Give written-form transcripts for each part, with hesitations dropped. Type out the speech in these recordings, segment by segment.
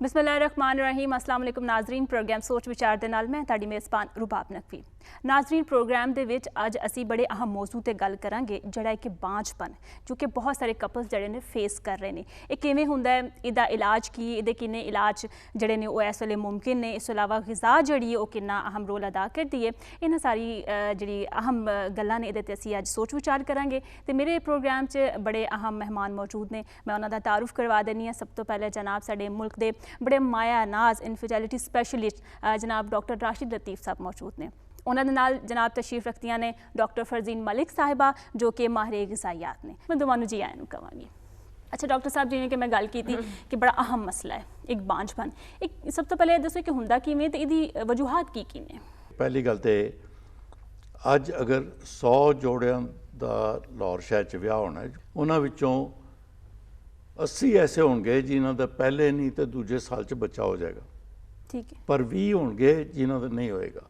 बिस्मिल्लाहिर्रहमानिर्रहीम अस्सलाम वालेकुम नाजरीन प्रोग्राम सोच विचार दे नाल मैं तुहाडी मेज़बान रुबाब नकवी। नाजरीन प्रोग्राम दे विच अज असी बड़े अहम मौजू ते गल करांगे जिहड़ा कि बांझपन जो कि बहुत सारे कपल्स जिहड़े ने फेस कर रहे हैं। ये किवें हुंदा है, इहदा इलाज की, इहदे किन्ने इलाज जिहड़े ने ओह इस वेले मुमकिन ने, इस अलावा ग़िज़ा जिहड़ी ओह किन्ना अहम रोल अदा करदी है। इन्हां सारी जिहड़ी अहम गल्लां ने इहदे ते असी अज सोच विचार करांगे। ते मेरे प्रोग्राम च बड़े अहम मेहमान मौजूद ने, मैं उन्हां दा तारुफ करवा देनी है। सब तो पहले जनाब साडे मुल्क दे बड़े माया नाज इनफर्टिलिटी स्पैशलिस्ट जनाब डॉक्टर राशिद लतीफ़ साहब मौजूद ने। उन्होंने नाल जनाब तशरीफ रखतियां ने डॉक्टर फरजीन मलिक साहिबा जो कि माहिर ग़िज़ाइयात ने। मैं दोवां नूं जी आयां नूं कहांगी। अच्छा डॉक्टर साहब, जिवें कि मैं गल की थी कि बड़ा अहम मसला है एक बांझपन, एक सब तो पहले दसो कि हुंदा किवें ते इहदी वजूहात की ने। पहली गल तो अज अगर 100 जोड़ियां दा लाहौर शहर च विआह होना है, उन्हां विचों 80 ऐसे होंगे जिन्हां दा पहले नहीं तो दूजे साल च बच्चा हो जाएगा। ठीक है। पर 20 होंगे जिन्हां दा नहीं होएगा।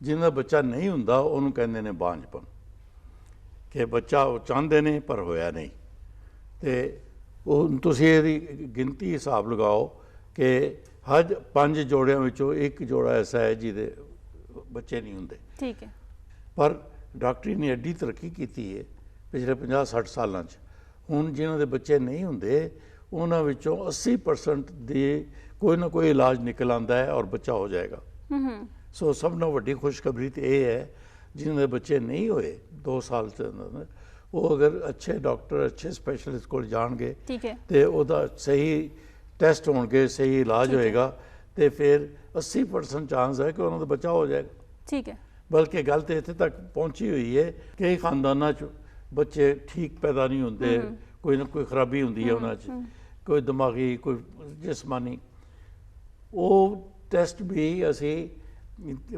जिन्हां दा बच्चा नहीं हुंदा उहनूं कहंदे ने बांझपन, कि बच्चा वो चाहते ने पर होया नहीं। तो तुसीं इहदी गिनती हिसाब लगाओ कि हर 5 जोड़ियां विचों एक जोड़ा ऐसा है जिहदे बच्चे नहीं हुंदे। ठीक है। पर डॉक्टरी ने एड्डी तरक्की की है पिछले 50-60 सालों हुण जिन्हां दे बच्चे नहीं हुंदे उन्हां विचों 80% दे कोई ना कोई इलाज निकल आंदा है और बच्चा हो जाएगा। सो सब नाल वड्डी खुशखबरी तो यह है जिन्हां दे बच्चे नहीं होए 2 साल से वो अगर अच्छे डॉक्टर अच्छे स्पैशलिस्ट को जाणगे तो उहदा सही टैसट होणगे, सही इलाज होएगा तो फिर 80% चांस है कि उन्हां दा बच्चा हो जाएगा। ठीक है। बल्कि गल तो इत्थे तक पहुंची हुई है कई खानदानां च बच्चे ठीक पैदा नहीं होंदे, कोई ना कोई खराबी होंदी है उन्हां च, कोई दिमागी कोई जिस्मानी। वो टैसट भी असी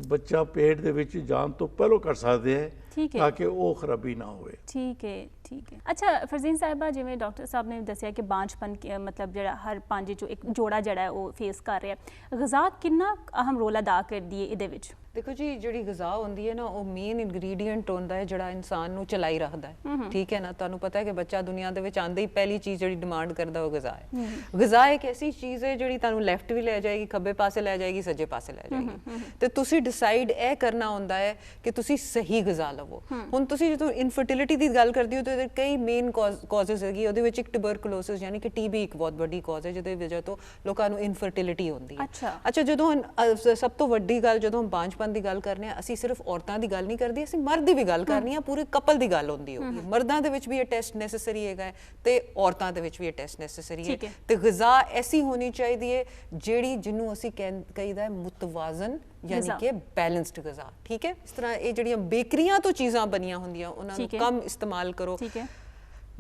बच्चा पेट दे विच जान तो पहलों कर सकते हैं ताकि वो खराबी ना होए। ठीक है। ठीक है। अच्छा फरजीन साहिबा, जिवें डॉक्टर साहब ने दसिया कि बांझपन मतलब जिहड़ा हर 5 चों एक जोड़ा जिहड़ा है वो फेस कर रहा है, ग़िज़ा कितना अहम रोल अदा करदी है इहदे विच? देखो जी, जिहड़ी ग़िज़ा होंदी है ना वो मेन इंग्रीडिएंट होंदा है जिहड़ा इंसान नूं चलाई रखदा है। ठीक है ना, तुहानूं पता है कि बच्चा दुनिया दे विच आंदे ही पहली चीज़ जिहड़ी डिमांड करदा वो ग़िज़ा है। ग़िज़ा एक ऐसी चीज़ है जिहड़ी तुहानूं लैफ्ट भी लै जाएगी, खब्बे पासे लै जाएगी, सज्जे पासे लै जाएगी। ते तुसीं डिसाइड यह करना होंदा है कि तुसीं सही ग़िज़ा लवो। हुण तुसीं जदों इनफर्टिलिटी की गल करदे हो तो कई मेन कॉजेज़ हैगी। उहदे विच एक ट्यूबरकुलोसिस यानी कि TB एक बहुत बड़ी कॉज है जिहदी वजह तो लोकां नूं इनफर्टिलिटी होंदी है। अच्छा जदों सब तो वड्डी गल जदों बांझपन की गल करने ਅਸੀਂ सिर्फ औरतों की गल नहीं करते, ਅਸੀਂ मर्द की भी गल करनी है, पूरे कपल की गल होंदी होगी। मर्दों के विच भी ये टेस्ट नैसेसरी है ते औरतों के विच भी ये टेस्ट नैसेसरी है। ते ग़िज़ा ऐसी होनी चाहिए जिहड़ी जिन्हों असी कहीदा है मुतवाजन यानी कि बैलेंस्ड ग़िज़ा। ठीक है। इस तरह ये जिहड़ियां बेकरियां तो चीज़ां बनियां होंदियां उन्हां नूं कम इस्तेमाल करो।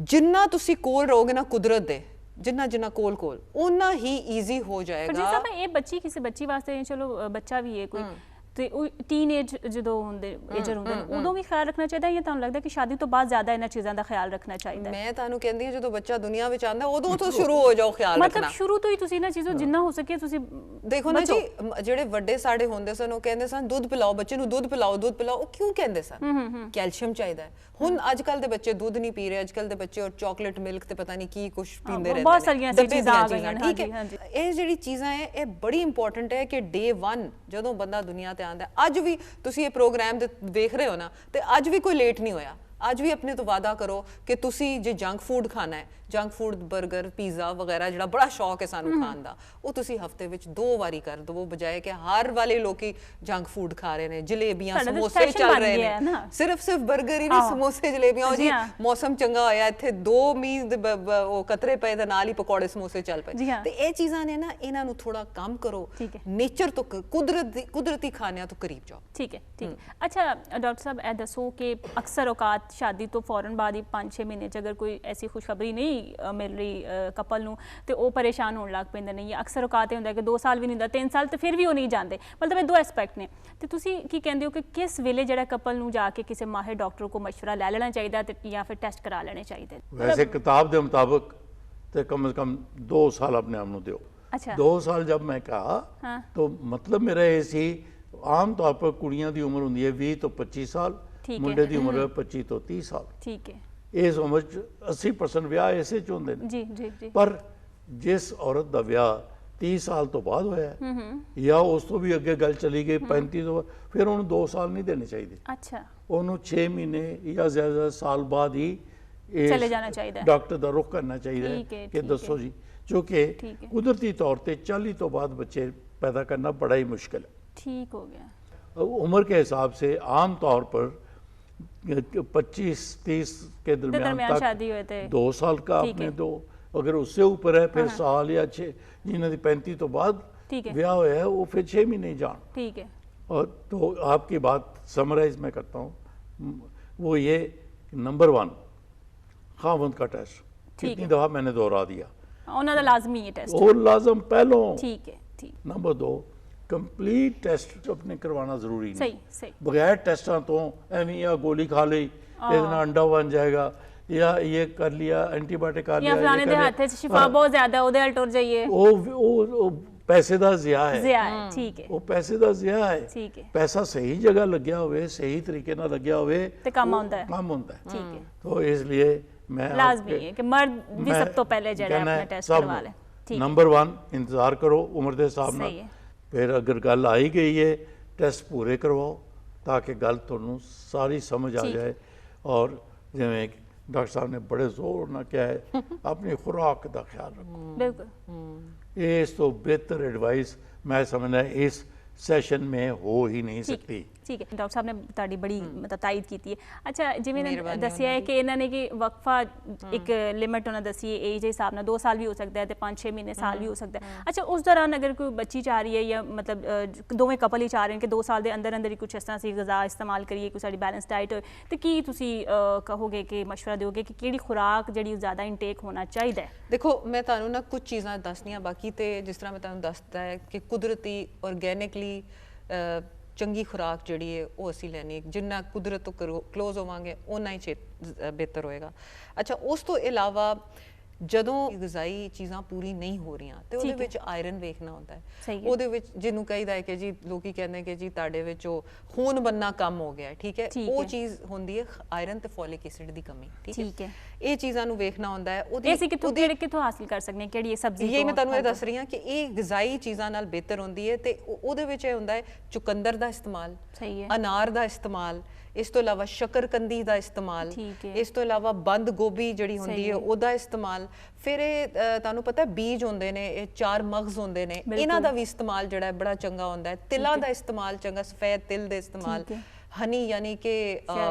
जिन्ना तुसी कोल रहोगे ना कुदरत दे, जिन्ना जिन्ना कोल उन्ना ही ईजी हो जाएगा। ये बच्ची किसी बच्ची वास्ते चलो बच्चा भी है कोई ਤੇ ਉਹ ਟੀਨੇਜ ਜਦੋਂ ਹੁੰਦੇ ਏਜਰ ਹੁੰਦੇ ਨੇ ਉਦੋਂ ਵੀ ਖਿਆਲ ਰੱਖਣਾ ਚਾਹੀਦਾ ਜਾਂ ਤੁਹਾਨੂੰ ਲੱਗਦਾ ਕਿ ਸ਼ਾਦੀ ਤੋਂ ਬਾਅਦ ਜ਼ਿਆਦਾ ਇਹਨਾਂ ਚੀਜ਼ਾਂ ਦਾ ਖਿਆਲ ਰੱਖਣਾ ਚਾਹੀਦਾ? ਮੈਂ ਤੁਹਾਨੂੰ ਕਹਿੰਦੀ ਹਾਂ ਜਦੋਂ ਬੱਚਾ ਦੁਨੀਆ ਵਿੱਚ ਆਉਂਦਾ ਉਦੋਂ ਤੋਂ ਸ਼ੁਰੂ ਹੋ ਜਾਓ ਖਿਆਲ ਰੱਖਣਾ। ਮਤਲਬ ਸ਼ੁਰੂ ਤੋਂ ਹੀ ਤੁਸੀਂ ਇਹਨਾਂ ਚੀਜ਼ਾਂ ਜਿੰਨਾ ਹੋ ਸਕੇ ਤੁਸੀਂ ਦੇਖੋ ਨਾ ਜੀ, ਜਿਹੜੇ ਵੱਡੇ ਸਾਡੇ ਹੁੰਦੇ ਸਨ ਉਹ ਕਹਿੰਦੇ ਸਨ ਦੁੱਧ ਪਿਲਾਓ ਬੱਚੇ ਨੂੰ, ਦੁੱਧ ਪਿਲਾਓ ਦੁੱਧ ਪਿਲਾਓ। ਉਹ ਕਿਉਂ ਕਹਿੰਦੇ ਸਨ? ਕੈਲਸ਼ੀਅਮ ਚਾਹੀਦਾ ਹੈ। ਹੁਣ ਅੱਜ ਕੱਲ ਦੇ ਬੱਚੇ ਦੁੱਧ ਨਹੀਂ ਪੀ ਰਹੇ, ਅੱਜ ਕੱਲ ਦੇ ਬੱਚੇ ਔਰ ਚਾਕਲੇਟ ਮਿਲਕ ਤੇ ਪਤਾ ਨਹੀਂ ਕੀ ਕੁਝ ਪੀਂਦੇ ਰਹਿੰਦੇ ਨੇ, ਬਹੁਤ ਸਾਰੀਆਂ ਚੀਜ਼ਾਂ ਆ ਗਈਆਂ। ਠੀਕ ਹੈ। ਇਹ ਜਿਹੜੀ ਚੀਜ਼ਾਂ ਹੈ ਇਹ ਬੜੀ ਇੰਪੋਰਟੈਂਟ ਹੈ ਕਿ ਡੇ 1 ਜਦੋਂ ਬੰਦਾ ਦੁਨੀਆ ਤੇ ਆਉਂਦਾ, ਅੱਜ ਵੀ ਤੁਸੀਂ ਇਹ ਪ੍ਰੋਗਰਾਮ ਦੇਖ ਰਹੇ ਹੋ ਨਾ ਤੇ ਅੱਜ ਵੀ ਕੋਈ ਲੇਟ ਨਹੀਂ ਹੋਇਆ। ਅੱਜ ਵੀ अपने तो वादा करो कि तुसी जे जंक फूड खाना है, जंक फूड बर्गर पीज़ा वगैरह जिहड़ा बड़ा शौक है सानू खाण दा, वो तुसी हफ्ते विच 2 वारी कर दो, बजाए कि हर वाले लोग जंक फूड खा रहे हैं, जलेबियां समोसे चल रहे हैं। सिर्फ बर्गर ही नहीं, समोसे जलेबियां जी मौसम चंगा होया इत्थे 2 मील वो कतरे पे ते नाल ही पकौड़े समोसे चल पे। ते ये चीज़ां ने ना इन्हां नूं थोड़ा कम करो, नेचर तो कुदरती खानियां तो करीब जाओ। ठीक है। ठीक। अच्छा डॉक्टर साहब ए दसो कि अक्सर औकात शादी तो फौरन बाद ही 5-6 महीने अगर कोई ऐसी खुशखबरी नहीं मिल रही कपल नूं तो वो परेशान होने लग पैंदे ने। अक्सर औकात होंदा कि 2 साल भी नहीं होंदा, 3 साल तो फिर भी वो नहीं जाते। मतलब ये 2 एस्पैक्ट ने। तो तुसी की कहंदे हो कि किस वेले जिहड़ा कपल नूं जाके किसी माहिर डॉक्टर को मशवरा लै लेना चाहिए या फिर टेस्ट करा लेने चाहिए? वैसे किताब के मुताबिक तो कम से कम 2 साल अपने आप नूं दिओ। अच्छा 2 साल जब मैं कहा तो मतलब मेरा ये सी, आम तौर पर कुड़ियां दी उम्र होंदी है 20 तो 25 साल, मुंडे की उम्र 25 तो 30 साल। ठीक है। इस उम्र 80% विआह इसे च होंदे ने। जी जी जी। पर जिस औरत का विआह 30 ਸਾਲ ਤੋਂ ਬਾਅਦ ਹੋਇਆ ਹੈ, ਜਾਂ ਉਸ ਤੋਂ ਵੀ ਅੱਗੇ ਗੱਲ ਚਲੀ ਗਈ 35 ਤੋਂ ਬਾਅਦ, ਫਿਰ ਉਹਨੂੰ 2 ਸਾਲ ਨਹੀਂ ਦੇਣੇ ਚਾਹੀਦੇ। ਅੱਛਾ, ਉਹਨੂੰ 6 ਮਹੀਨੇ ਜਾਂ ਜ਼ਿਆਦਾ ਸਾਲ ਬਾਅਦ ਹੀ ਚਲੇ ਜਾਣਾ ਚਾਹੀਦਾ ਹੈ, ਡਾਕਟਰ ਦਾ ਰੁਖ ਕਰਨਾ ਚਾਹੀਦਾ ਹੈ ਕਿ ਦੱਸੋ ਜੀ, ਕਿਉਂਕਿ ਕੁਦਰਤੀ ਤੌਰ ਤੇ 40 ਤੋਂ बाद बच्चे पैदा करना बड़ा ही मुश्किल है। ठीक हो गया। उम्र के हिसाब से आम तौर पर 25-30 के दरमियान तक शादी हुए थे, 2 साल का आपने दो, अगर उससे ऊपर है फिर साल या 6, जिन्हें 35 तो बाद ब्याह हुआ है वो फिर 6 महीने जान। ठीक है। और तो आपकी बात समराइज मैं करता हूँ, वो ये नंबर 1 खावंद का टेस्ट कितनी दफा मैंने दोहरा दिया, उन्होंने लाजमी है टेस्ट, और लाजम पहलों। ठीक है, ठीक। नंबर 2 कंप्लीट टेस्ट अपने करवाना जरूरी नहीं, सही सही, बगैर टेस्टा तो एवं या गोली खा ली इतना अंडा बन जाएगा, या ये कर लिया एंटीबायोटिक खा लिया, फलाने दे हाथ च शिफा बहुत ज्यादा ओदे हल टुर जाइए, वो पैसे दा ज़िया है, ठीक है, वो पैसे दा ज़िया है, ठीक है। पैसा सही जगह लग्या हुए, सही तरीके ना लग्या हुए ते काम आउंदा है, काम होता है। ठीक है। तो इसलिए मैं लाजमी है कि मर्द भी सब तो पहले जड़ा अपना टेस्ट करवा ले। ठीक है। नंबर 1 इंतजार करो उम्र के हिसाब सही है। नाल, फिर अगर गल आई गई है टेस्ट पूरे करवाओ ताकि गल तुहानू सारी समझ आ जाए। और जिवें डॉक्टर साहब ने बड़े जोर ना किया है अपनी खुराक का ख्याल रखो, बिल्कुल इस तो बेहतर एडवाइस मैं समझना इस सैशन में हो ही नहीं सकती। ठीक है, डॉक्टर साहब ने ताड़ी बड़ी मतलब तायद की है। अच्छा जिवें दसिया है कि इन्होंने कि वक्फा एक लिमिट उन्होंने दसी है एज के हिसाब नाल 2 साल भी हो सकता है, 5-6 महीने साल भी हो सकता है। अच्छा उस दौरान अगर कोई बच्ची चाह रही है या मतलब दोवें कपल ही चाह रहे हैं कि 2 साल के अंदर अंदर ही कुछ इस तरह से गज़ा इस्तेमाल करिए, कोई साड़ी बैलेंस डाइट हो, तो की तुसी कहोगे कि मशवरा दोगे कि केड़ी खुराक जिहड़ी ज़्यादा इनटेक होना चाहिए? देखो मैं तुहानू ना कुछ चीज़ां दसनियां, बाकी तो जिस तरह मैं तुहानू दसदा है कि कुदरती ऑर्गेनिकली चंगी खुराक जिहड़ी है वो असीं लैनी, जिन्ना कुदरत तो क्लोज होवांगे उन्ना ही बेहतर होएगा। अच्छा उस तो इलावा ਜਦੋਂ ग़िज़ाई चीज़ां पूरी नहीं हो रही तो ਉਹਦੇ ਵਿੱਚ ਆਇਰਨ ਵੇਖਣਾ ਹੁੰਦਾ ਹੈ, ਉਹਦੇ ਵਿੱਚ ਜਿਹਨੂੰ ਕਹੀਦਾ ਹੈ ਕਿ ਜੀ ਲੋਕੀ ਕਹਿੰਦੇ ਕਿ ਜੀ ਤੁਹਾਡੇ ਵਿੱਚ ਉਹ ਖੂਨ ਬੰਨਾ ਕੰਮ ਹੋ ਗਿਆ, ਠੀਕ ਹੈ, ਉਹ ਚੀਜ਼ ਹੁੰਦੀ ਹੈ ਆਇਰਨ ਤੇ ਫੋਲਿਕ ਐਸਿਡ ਦੀ ਕਮੀ, ਠੀਕ ਹੈ। ਇਹ ਚੀਜ਼ਾਂ ਨੂੰ ਵੇਖਣਾ ਹੁੰਦਾ ਹੈ, ਉਹਦੀ ਅਸੀਂ ਕਿੱਥੋਂ ਹਾਸਲ ਕਰ ਸਕਦੇ ਹਾਂ, ਕਿਹੜੀ ਇਹ ਸਬਜ਼ੀ ਤੋਂ? ਇਹ ਮੈਂ ਤੁਹਾਨੂੰ ਇਹ ਦੱਸ ਰਹੀ ਹਾਂ ਕਿ ਇਹ ग़िज़ाई ਚੀਜ਼ਾਂ ਨਾਲ ਬਿਹਤਰ ਹੁੰਦੀ ਹੈ ਤੇ ਉਹਦੇ ਵਿੱਚ ਇਹ ਹੁੰਦਾ ਹੈ ਚੁਕੰਦਰ ਦਾ ਇਸਤੇਮਾਲ, ਸਹੀ ਹੈ, ਅਨਾਰ ਦਾ ਇਸਤੇਮਾਲ, ਇਸ ਤੋਂ ਇਲਾਵਾ ਸ਼ਕਰਕੰਦੀ ਦਾ ਇਸਤੇਮਾਲ, ਇਸ ਤੋਂ ਇਲਾਵਾ ਬੰਦ ਗੋਭੀ ਜਿਹੜੀ ਹੁੰਦੀ ਹੈ ਉਹਦਾ ਇਸਤੇਮਾਲ, ਫਿਰ ਇਹ ਤੁਹਾਨੂੰ ਪਤਾ ਬੀਜ ਹੁੰਦੇ ਨੇ, ਇਹ 4 ਮਗਜ਼ ਹੁੰਦੇ ਨੇ, ਇਹਨਾਂ ਦਾ ਵੀ ਇਸਤੇਮਾਲ ਜਿਹੜਾ ਬੜਾ ਚੰਗਾ ਹੁੰਦਾ ਹੈ, ਤਿਲਾਂ ਦਾ ਇਸਤੇਮਾਲ ਚੰਗਾ, ਸਫੈਦ ਤਿਲ ਦੇ ਇਸਤੇਮਾਲ, ਹਨੀ ਯਾਨੀ ਕਿ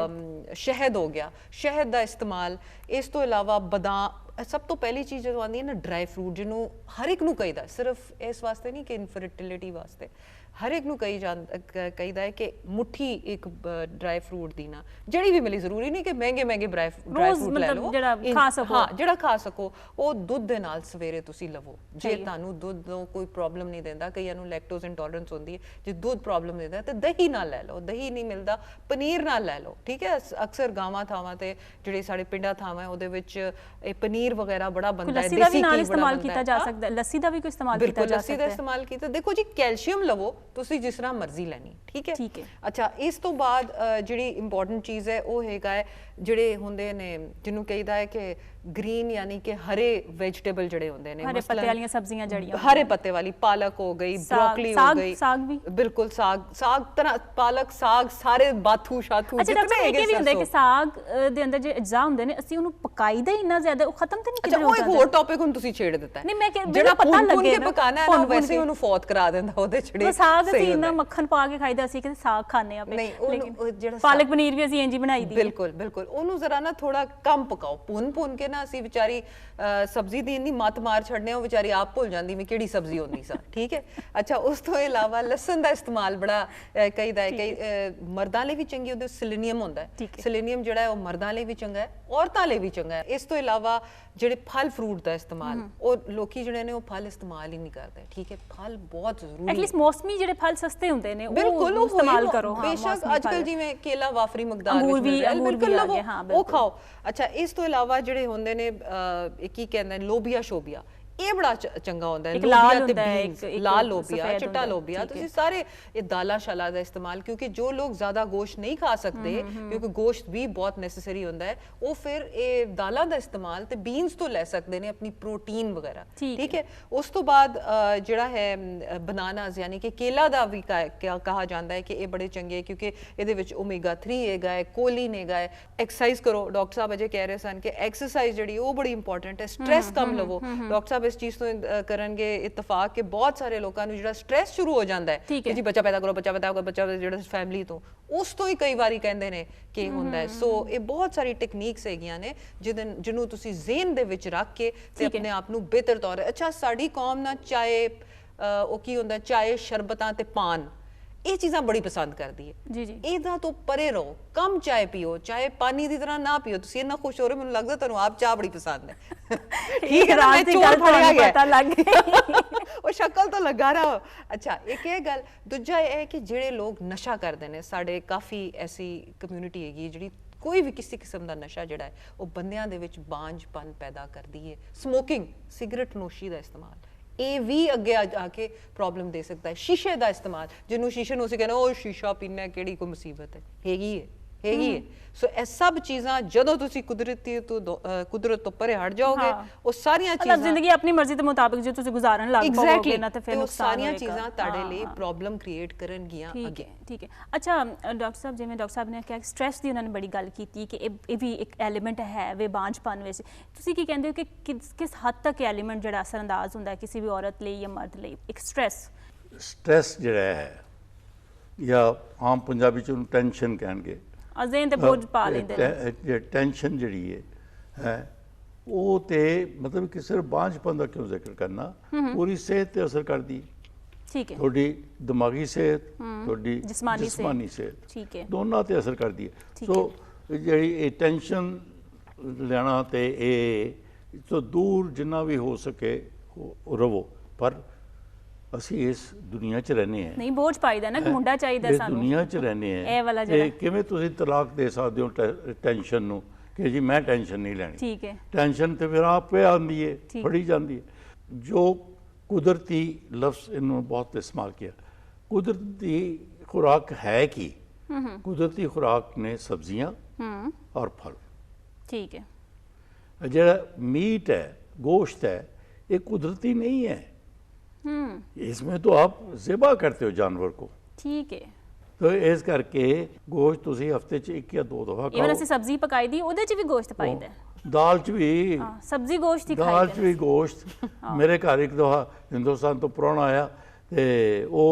ਸ਼ਹਿਦ ਹੋ ਗਿਆ, ਸ਼ਹਿਦ ਦਾ ਇਸਤੇਮਾਲ, ਇਸ ਤੋਂ ਇਲਾਵਾ ਬਦਾਮ। ਸਭ ਤੋਂ ਪਹਿਲੀ ਚੀਜ਼ ਜਦੋਂ ਆਉਂਦੀ ਹੈ ਨਾ ਡਰਾਈ ਫਰੂਟ, ਜਿਹਨੂੰ ਹਰ ਇੱਕ ਨੂੰ ਕਹੀਦਾ, ਸਿਰਫ ਇਸ ਵਾਸਤੇ ਨਹੀਂ ਕਿ ਇਨਫਰਟੀਲਿਟੀ ਵਾਸਤੇ, ਹਰ ਇੱਕ ਨੂੰ ਕਹੀਦਾ ਹੈ ਕਿ ਮੁੱਠੀ ਇੱਕ ਡਰਾਈ ਫਰੂਟ ਦੀ ਨਾ ਜਿਹੜੀ ਵੀ ਮਿਲੇ, ਜ਼ਰੂਰੀ ਨਹੀਂ ਕਿ ਮਹਿੰਗੇ ਡਰਾਈ ਫਰੂਟ ਲੈ ਲਓ, ਜਿਹੜਾ ਖਾ ਸਕੋ ਉਹ ਦੁੱਧ ਦੇ ਨਾਲ ਸਵੇਰੇ ਤੁਸੀਂ ਲਵੋ। ਜੇ ਤੁਹਾਨੂੰ ਦੁੱਧ ਤੋਂ ਕੋਈ ਪ੍ਰੋਬਲਮ ਨਹੀਂ ਦਿੰਦਾ, ਕਈਆਂ ਨੂੰ ਲੈਕਟੋਜ਼ ਇੰਟੋਲਰੈਂਸ ਹੁੰਦੀ ਹੈ, ਜੇ ਦੁੱਧ ਪ੍ਰੋਬਲਮ ਦਿੰਦਾ ਤੇ ਦਹੀਂ ਨਾਲ ਲੈ ਲਓ, ਦਹੀਂ ਨਹੀਂ ਮਿਲਦਾ ਪਨੀਰ ਨਾਲ ਲੈ ਲਓ, ਠੀਕ ਹੈ। ਅਕਸਰ ਗਾਵਾਂ ਥਾਵਾਂ ਤੇ ਜਿਹੜੇ ਸਾਡੇ ਪਿੰਡਾਂ ਥਾਵਾਂ ਉਹਦੇ ਵਿੱਚ ਇਹ ਪਨੀਰ ਵਗੈਰਾ ਬੜਾ ਬਣਦਾ ਹੈ, ਦੇਸੀ ਘੀ ਇਸਤੇਮਾਲ ਕੀਤਾ ਜਾ ਸਕਦਾ, ਲੱਸੀ ਦਾ ਵੀ ਕੋਈ ਇਸਤੇਮਾਲ ਕੀਤਾ ਜਾ ਸਕਦਾ ਹੈ। ਲੱਸੀ ਦਾ ਇਸਤੇਮਾਲ ਕੀਤਾ, ਦੇਖੋ ਜੀ ਕੈਲਸ਼ੀਅਮ ਲਵੋ ਤੁਸੀਂ ਜਿਸ ਤਰ੍ਹਾਂ ਮਰਜ਼ੀ ਲੈਣੀ, ਠੀਕ ਹੈ। ਅੱਛਾ ਇਸ ਤੋਂ ਬਾਅਦ ਜਿਹੜੀ ਇੰਪੋਰਟੈਂਟ ਚੀਜ਼ ਹੈ ਉਹ ਹੈਗਾ ਹੈ ਜਿਹੜੇ ਹੁੰਦੇ ਨੇ ਜਿਹਨੂੰ ਕਹੀਦਾ ਹੈ ਕਿ ग्रीन यानी कि हरे वेजिटेबल जड़े होंदे ने, हरे पत्ते वाली सब्जियां जड़ियां, हरे पत्ते वाली पालक हो गई, ब्रोकली हो गई, साग भी बिल्कुल साग तरह पालक साग सारे बाथू शाथू जितने हैगे भी ਹੁੰਦੇ ਕਿ ਸਾਗ ਦੇ ਅੰਦਰ ਜੇ ਅਜਜ਼ਾ ਹੁੰਦੇ ਨੇ ਅਸੀਂ ਉਹਨੂੰ ਪਕਾਈਦਾ ਇੰਨਾ ਜ਼ਿਆਦਾ ਉਹ ਖਤਮ ਤਾਂ ਨਹੀਂ ਕਿਤੇ ਹੋ ਜਾਂਦਾ। ਉਹ ਇੱਕ ਹੋਰ ਟੌਪਿਕ ਹੁਣ ਤੁਸੀਂ ਛੇੜ ਦਿੱਤਾ ਹੈ, ਨਹੀਂ ਮੈਂ ਜਿਹੜਾ ਪਤਾ ਲੱਗੇ ਨਾ ਪਕਾਣਾ ਹੈ ਨਾ ਵੈਸੇ ਉਹਨੂੰ ਫੌਤ ਕਰਾ ਦਿੰਦਾ ਉਹਦੇ ਛੜੇ ਸਾਗ ਅਸੀਂ ਇੰਨਾ ਮੱਖਣ ਪਾ ਕੇ ਖਾਈਦਾ ਸੀ ਕਿ ਸਾਗ ਖਾਣੇ ਆਪੇ, ਨਹੀਂ ਜਿਹੜਾ ਪਾਲਕ ਪਨੀਰ ਵੀ ਅਸੀਂ ਇੰਜ ਬਣਾਈ ਦੀ। ਬਿਲਕੁਲ ਉਹਨੂੰ ਜ਼ਰਾ ਨਾ ਥੋੜਾ ਕਮ ਪਕਾਓ, ਭੁੰਨ ਕੇ ਨਾ ਅਸੀਂ ਵਿਚਾਰੀ ਸਬਜ਼ੀ ਦੀ ਇੰਨੀ ਮੱਤ ਮਾਰ ਛੱਡਨੇ ਉਹ ਵਿਚਾਰੀ ਆਪ ਭੁੱਲ ਜਾਂਦੀ ਮੈਂ ਕਿਹੜੀ ਸਬਜ਼ੀ ਹੁੰਦੀ ਸਾ, ਠੀਕ ਹੈ। ਅੱਛਾ ਉਸ ਤੋਂ ਇਲਾਵਾ ਲਸਣ ਦਾ ਇਸਤੇਮਾਲ ਬੜਾ ਕਹੀਦਾ ਹੈ, ਕਈ ਮਰਦਾਂ ਲਈ ਵੀ ਚੰਗੀ ਉਹਦੇ ਸਿਲੀਨੀਅਮ ਹੁੰਦਾ ਹੈ, ਸਿਲੀਨੀਅਮ ਜਿਹੜਾ ਹੈ ਉਹ ਮਰਦਾਂ ਲਈ ਵੀ ਚੰਗਾ ਹੈ, ਔਰਤਾਂ ਲਈ ਵੀ ਚੰਗਾ ਹੈ। ਇਸ ਤੋਂ ਇਲਾਵਾ ਜਿਹੜੇ ਫਲ ਫਰੂਟ ਦਾ ਇਸਤੇਮਾਲ ਉਹ ਲੋਕੀ ਜਿਹੜੇ ਨੇ ਉਹ ਫਲ ਇਸਤੇਮਾਲ ਹੀ ਨਹੀਂ ਕਰਦੇ, ਠੀਕ ਹੈ। ਫਲ ਬਹੁਤ ਜ਼ਰੂਰੀ ਹੈ, ਐਟਲੀਸਟ ਮੌਸਮੀ ਜਿਹੜੇ ਫਲ ਸਸਤੇ ਹੁੰਦੇ ਨੇ ਬਿਲਕੁਲ ਉਹ ਇਸਤੇਮਾਲ ਕਰੋ। ਬੇਸ਼ੱਕ ਅੱਜਕੱਲ ਜਿਵੇਂ ਕੇਲਾ ਵਾਫਰੀ ਮਕਦਾਰ ਵਿੱਚ ਮਿਲ ਰਿਹਾ, ਬਿਲਕੁਲ ਲਵੋ ਉਹ ਖਾਓ। ਅੱਛਾ ਇਸ ਤੋਂ ਇਲਾਵਾ ਜਿਹੜੇ ਹੁੰਦੇ ਨੇ ਕੀ ਕਹਿੰਦੇ ਨੇ ਲੋਬੀਆ ਸ਼ੋਬੀਆ, ਇਹ ਬੜਾ ਚੰਗਾ ਹੁੰਦਾ ਹੈ। ਇੱਕ ਲਾਲ ਲੋਬੀਆ ਤੇ ਹੁੰਦਾ ਹੈ, beans, ਇੱਕ ਲਾਲ ਲੋਬੀਆ, ਸਫੈਦ ਚਿੱਟਾ ਹੁੰਦਾ, ਲੋਬੀਆ, ਠੀਕ ਤੁਸੀਂ ਹੈ। ਸਾਰੇ ਇਹ ਦਾਲਾਂ ਸ਼ਾਲਾ ਦਾ ਇਸਤੇਮਾਲ, ਕਿਉਂਕਿ ਜੋ ਲੋਕ ਜ਼ਿਆਦਾ ਗੋਸ਼ਤ ਨਹੀਂ ਖਾ ਸਕਦੇ, ਕਿਉਂਕਿ ਗੋਸ਼ਤ ਵੀ ਬਹੁਤ ਨੈਸੈਸਰੀ ਹੁੰਦਾ ਹੈ, ਉਹ ਫਿਰ ਇਹ ਦਾਲਾਂ ਦਾ ਇਸਤੇਮਾਲ ਤੇ ਬੀਨਸ ਤੋਂ ਲੈ ਸਕਦੇ ਨੇ ਆਪਣੀ ਪ੍ਰੋਟੀਨ ਵਗੈਰਾ, ਠੀਕ ਹੈ। ਉਸ ਤੋਂ ਬਾਅਦ ਜਿਹੜਾ ਹੈ ਬਨਾਨਾਸ ਯਾਨੀ ਕਿ ਕੇਲਾ ਦਾ ਵੀ ਕਹਾ ਜਾਂਦਾ ਹੈ ਕਿ ਇਹ ਬੜੇ ਚੰਗੇ, ਕਿਉਂਕਿ ਇਹਦੇ ਵਿੱਚ ਓਮੇਗਾ 3 ਹੈਗਾ ਹੈ, ਕੋਲਿਨ ਹੈਗਾ ਹੈ। ਐਕਸਰਸਾਈਜ਼ ਕਰੋ, ਡਾਕਟਰ ਸਾਹਿਬ ਅਜੇ ਕਹਿ ਰਹੇ ਸਨ ਕਿ ਐਕਸਰਸਾਈਜ਼ ਜਿਹੜੀ ਉਹ ਬੜੀ ਇੰਪੋਰਟੈਂਟ ਹੈ। ਸਟ੍ਰੈਸ ਕਮ ਲਵੋ, ਡਾਕਟਰ ਸਾਹਿਬ ਇਸ ਚੀਜ਼ ਤੋਂ ਕਰਨਗੇ ਇਤਫਾਕ ਕਿ ਬਹੁਤ ਸਾਰੇ ਲੋਕਾਂ ਨੂੰ ਜਿਹੜਾ ਸਟ੍ਰੈਸ ਸ਼ੁਰੂ ਹੋ ਜਾਂਦਾ ਹੈ ਕਿ ਜੀ ਬੱਚਾ ਪੈਦਾ ਕਰੋ, ਬੱਚਾ ਪੈਦਾ ਕਰੋ, ਬੱਚਾ ਜਿਹੜਾ ਫੈਮਿਲੀ ਤੋਂ, ਉਸ ਤੋਂ ਹੀ ਕਈ ਵਾਰੀ ਕਹਿੰਦੇ ਨੇ ਕਿ ਹੁੰਦਾ ਹੈ। ਸੋ ਇਹ ਬਹੁਤ ਸਾਰੀ ਟੈਕਨੀਕਸ ਹੈਗੀਆਂ ਨੇ ਜਿਹਨੂੰ ਤੁਸੀਂ ਜ਼ੇਨ ਦੇ ਵਿੱਚ ਰੱਖ ਕੇ ਤੇ ਆਪਣੇ ਆਪ ਨੂੰ ਬਿਹਤਰ ਤੌਰ। ਅੱਛਾ, ਸਾਡੀ ਕੌਮ ਨਾਲ ਚਾਏ ਉਹ ਕੀ ਹੁੰਦਾ, ਚਾਏ, ਸ਼ਰਬਤਾਂ ਤੇ ਪਾਨ, ਇਹ ਚੀਜ਼ਾਂ ਬੜੀ ਪਸੰਦ ਕਰਦੀ ਹੈ ਜੀ ਜੀ। ਇਹਦਾ ਤੋਂ ਪਰੇ ਰਹੋ, ਕਮ ਚਾय ਪੀਓ, ਚਾय ਪਾਣੀ ਦੀ ਤਰ੍ਹਾਂ ਨਾ ਪੀਓ। ਤੁਸੀਂ ਇੰਨਾ ਖੁਸ਼ ਹੋ ਰਹੇ, ਮੈਨੂੰ ਲੱਗਦਾ ਤੁਹਾਨੂੰ ਆਪ ਚਾਹ ਬੜੀ ਪਸੰਦ ਹੈ। ਠੀਕ ਹੈ ਨਾ, ਮੈਂ ਚੋਰ ਫੜਿਆ ਗਿਆ, ਪਤਾ ਲੱਗ ਗਿਆ ਉਹ ਸ਼ਕਲ ਤੋਂ ਲੱਗਾ ਰਹਾ। ਅੱਛਾ, ਇੱਕ ਇਹ ਗੱਲ। ਦੂਜਾ ਇਹ ਹੈ ਕਿ ਜਿਹੜੇ ਲੋਕ ਨਸ਼ਾ ਕਰਦੇ ਨੇ, ਸਾਡੇ ਕਾਫੀ ਐਸੀ ਕਮਿਊਨਿਟੀ ਹੈਗੀ ਜਿਹੜੀ ਕੋਈ ਵੀ ਕਿਸੇ ਕਿਸਮ ਦਾ ਨਸ਼ਾ ਜਿਹੜਾ ਹੈ ਉਹ ਬੰਦਿਆਂ ਦੇ ਵਿੱਚ ਬਾਂਝਪਨ ਪੈਦਾ ਕਰਦੀ ਹੈ। ਸਮੋਕਿੰਗ, ਸਿਗਰਟ ਨੋਸ਼ੀ ਦਾ ਇਸਤੇਮਾਲ, ਇਹ ਵੀ ਅੱਗੇ ਆ ਕੇ ਪ੍ਰੋਬਲਮ ਦੇ ਸਕਦਾ ਹੈ। ਸ਼ੀਸ਼ੇ ਦਾ ਇਸਤੇਮਾਲ, ਜਿਹਨੂੰ ਸ਼ੀਸ਼ੇ ਨੂੰ ਅਸੀਂ ਕਹਿੰਦੇ ਉਹ ਸ਼ੀਸ਼ਾ ਪੀਣਾ ਕਿਹੜੀ ਕੋਈ ਮੁਸੀਬਤ ਹੈ, ਹੈਗੀ ਹੈ। ਸੋ ਇਹ ਸਭ ਚੀਜ਼ਾਂ ਜਦੋਂ ਤੁਸੀਂ ਕੁਦਰਤ ਤੋਂ ਪਰੇ ਹਟ ਜਾਓਗੇ, ਉਹ ਸਾਰੀਆਂ ਚੀਜ਼ਾਂ ਜ਼ਿੰਦਗੀ ਆਪਣੀ ਮਰਜ਼ੀ ਦੇ ਮੁਤਾਬਿਕ ਜੇ ਤੁਸੀਂ ਗੁਜ਼ਾਰਨ ਲੱਗ ਪਓਗੇ ਨਾ, ਤੇ ਫਿਰ ਨੁਕਸਾਨ ਹੋਏਗਾ। ਸਾਰੀਆਂ ਚੀਜ਼ਾਂ ਤੁਹਾਡੇ ਲਈ ਪ੍ਰੋਬਲਮ ਕ੍ਰੀਏਟ ਕਰਨਗੀਆਂ ਅੱਗੇ। ਠੀਕ ਹੈ। ਅੱਛਾ ਡਾਕਟਰ ਸਾਹਿਬ, ਜਿਵੇਂ ਡਾਕਟਰ ਸਾਹਿਬ ਨੇ ਕਿਹਾ ਸਟ੍ਰੈਸ ਦੀ ਉਹਨਾਂ ਨੇ ਬੜੀ ਗੱਲ ਕੀਤੀ ਕਿ ਇਹ ਵੀ ਇੱਕ ਐਲੀਮੈਂਟ ਹੈ ਵੇ ਬਾਂਝਪਨ ਵਿੱਚ। ਤੁਸੀਂ ਕੀ ਕਹਿੰਦੇ ਹੋ ਕਿ ਕਿਸ ਹੱਦ ਤੱਕ ਐਲੀਮੈਂਟ ਜਿਹੜਾ ਅਸਰਅੰਦਾਜ਼ ਹੁੰਦਾ ਹੈ ਕਿਸੇ ਵੀ ਔਰਤ ਲਈ ਜਾਂ ਮਰਦ ਲਈ? ਇੱਕ ਸਟ੍ਰੈਸ ਜਿਹੜਾ ਹੈ, ਜਾਂ ਆਮ ਪੰਜਾਬੀ ਚ ਉਹਨੂੰ ਟੈਨਸ਼ਨ ਕਹਿਣਗੇ, ਅਜ਼ੇਨ ਤੇ ਬੋਝ ਪਾ ਲੈਂਦੇ ਨੇ। ਟੈਨਸ਼ਨ ਜਿਹੜੀ ਹੈ ਉਹ ਤੇ ਮਤਲਬ ਕਿ ਸਿਰਫ ਬਾਂਝਪਨ ਦਾ ਕਿਉਂ ਜ਼ਿਕਰ ਕਰਨਾ, ਪੂਰੀ ਸਿਹਤ ਤੇ ਅਸਰ ਕਰਦੀ। ਠੀਕ ਹੈ। ਤੁਹਾਡੀ ਦਿਮਾਗੀ ਸਿਹਤ, ਤੁਹਾਡੀ ਜਿਸਮਾਨੀ ਸਿਹਤ, ਠੀਕ ਹੈ, ਦੋਨਾਂ ਤੇ ਅਸਰ ਕਰਦੀ ਹੈ। ਸੋ ਜਿਹੜੀ ਇਹ ਟੈਨਸ਼ਨ ਲੈਣਾ ਤੇ ਇਹ ਤੋਂ ਦੂਰ ਜਿੰਨਾ ਵੀ ਹੋ ਸਕੇ ਰਵੋ। ਪਰ ਅਸੀਂ ਇਸ ਦੁਨੀਆ 'ਚ ਰਹਿੰਦੇ ਹਾਂ, ਨਹੀਂ ਬੋਝ ਪਾਈਦਾ ਨਾ ਕਿ ਮੁੰਡਾ ਚਾਹੀਦਾ ਸਾਨੂੰ, ਇਸ ਦੁਨੀਆ 'ਚ ਰਹਿੰਦੇ ਹਾਂ। ਇਹ ਵਾਲਾ ਜਿਹੜਾ ਕਿਵੇਂ ਤੁਸੀਂ ਤਲਾਕ ਦੇ ਸਕਦੇ ਹੋ ਟੈਨਸ਼ਨ ਨੂੰ ਕਿ ਜੀ ਮੈਂ ਟੈਨਸ਼ਨ ਨਹੀਂ ਲੈਣੀ? ਠੀਕ ਹੈ। ਟੈਨਸ਼ਨ ਤੇ ਫਿਰ ਆਪੇ ਆਉਂਦੀ ਹੈ, ਫੜੀ ਜਾਂਦੀ ਹੈ। ਜੋ ਕੁਦਰਤੀ ਲਫ਼ਜ਼ ਇਹਨੂੰ ਬਹੁਤ ਇਸਤੇਮਾਲ ਕੀਤਾ, ਕੁਦਰਤੀ खुराक है कि कुदरती खुराक ने सब्जियां और फल। ठीक है। जो मीट है, गोश्त है, ये कुदरती नहीं है। इसमें तो आप ज़िबा करते हो जानवर को। ठीक है। तो इस करके गोश्त तुसी हफ्ते च 1 या 2 दफा खाओ। इवन ਅਸੀਂ ਸਬਜ਼ੀ ਪਕਾਈ ਦੀ ਉਹਦੇ ਚ ਵੀ ਗੋਸ਼ਤ ਪਾਈਦਾ ਹੈ, दाल च भी, सब्जी गोश्त ही दाल च भी गोश्त। मेरे घर एक दफा हिंदुस्तान तो प्राहुणा आया ते वो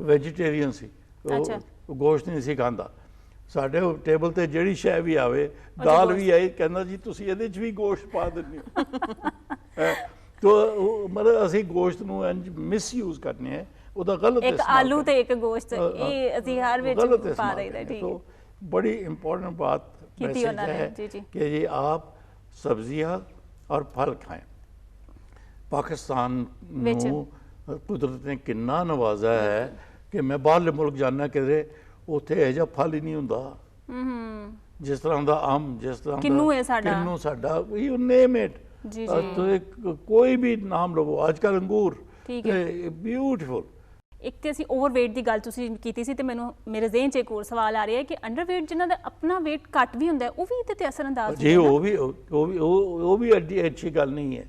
वेजिटेरियन सी, गोश्त नहीं सी खांदा। ਸਾਡੇ ਟੇਬਲ ਤੇ ਜਿਹੜੀ ਸ਼ੈ ਵੀ ਆਵੇ, ਦਾਲ ਵੀ ਆਈ, ਕਹਿੰਦਾ ਜੀ ਤੁਸੀਂ ਇਹਦੇ 'ਚ ਵੀ ਗੋਸ਼ਤ ਪਾ ਦਿੰਦੇ ਹੋ। ਤੋ ਮਤਲਬ ਅਸੀਂ ਗੋਸ਼ਤ ਨੂੰ ਇੰਜ ਮਿਸਯੂਜ਼ ਕਰਨੇ ਆ, ਉਹਦਾ ਗਲਤ ਇੱਕ ਆਲੂ ਤੇ ਇੱਕ ਗੋਸ਼ਤ, ਇਹ ਅਸੀਂ ਹਰ ਵਿੱਚ ਪਾ ਦਈਦਾ। ਠੀਕ ਹੈ। बड़ी इम्पोर्टेंट बात मैसेज है कि ये आप सब्जियां और फल खाएं। पाकिस्तान ਨੂੰ ਕੁਦਰਤ ਨੇ ਕਿੰਨਾ ਨਵਾਜ਼ਾ ਹੈ ਕਿ ਮੈਂ ਬਾਹਰਲੇ ਮੁਲਕ ਜਾਣਾ ਕਿਤੇ, ਉੱਥੇ ਇਹ ਜਿਹਾ ਫਲ ਹੀ ਨਹੀਂ ਹੁੰਦਾ ਜਿਸ ਤਰ੍ਹਾਂ ਦਾ ਅੰਬ, ਜਿਸ ਤਰ੍ਹਾਂ ਕਿੰਨੂ ਸਾਡਾ ਵੀ ਨੇਮ ਇਟ। ਕੋਈ ਵੀ ਨਾਮ ਲਵੋ, ਅੱਜ ਕੱਲ੍ਹ ਅੰਗੂਰ ਬਿਊਟੀਫੁਲ। ਇੱਕ ਤੇ ਅਸੀਂ ਓਵਰਵੇਟ ਦੀ ਗੱਲ ਤੁਸੀਂ ਕੀਤੀ ਸੀ, ਤੇ ਮੈਨੂੰ ਮੇਰੇ ਜ਼ਿਹਨ 'ਚ ਇੱਕ ਹੋਰ ਸਵਾਲ ਆ ਰਿਹਾ ਹੈ ਕਿ ਅੰਡਰਵੇਟ ਜਿਨ੍ਹਾਂ ਦਾ ਆਪਣਾ weight ਘੱਟ ਵੀ ਹੁੰਦਾ ਉਹ ਵੀ ਇਹਦੇ ਤੇ ਅਸਰ ਅੰਦਾਜ਼ ਜੀ, ਉਹ ਵੀ ਅੱਛੀ ਗੱਲ नहीं है।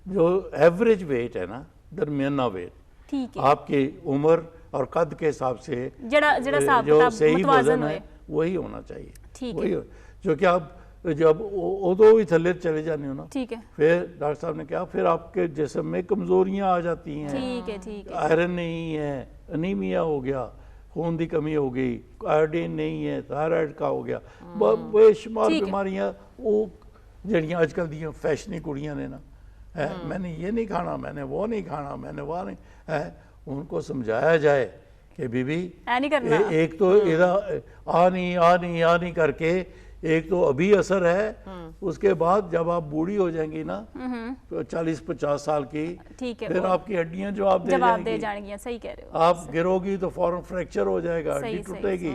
जो एवरेज वेट है ना, दरमियाना वेट, ठीक है, आपकी उम्र और कद के हिसाब से जो सही वजन है वही होना चाहिए। ठीक वही है, जो कि आप जब उदो भी थले चले जाने हो ना, ठीक है, फिर डॉक्टर साहब ने कहा फिर आपके जिस्म में कमजोरियां आ जाती हैं। ठीक है, ठीक है, आयरन नहीं है, अनीमिया हो गया, खून की कमी हो गई, आयोडीन नहीं है, थायराइड का हो गया, बेशुमार बीमारियां वो जड़ियाँ अजकल दी फैशनी कुड़ियां ने ना है, मैंने ये नहीं खाना, मैंने वो नहीं खाना, मैंने वो नहीं है। उनको समझाया जाए कि बीबी एक तो इधर आ नहीं करके, एक तो अभी असर है, उसके बाद जब आप बूढ़ी हो जाएंगी ना, तो 40-50 साल की, फिर आपकी हड्डियां जवाब दे जाएंगी। सही कह रहे हो। आप गिरोगी तो फौरन फ्रैक्चर हो जाएगा, हड्डी टूटेगी,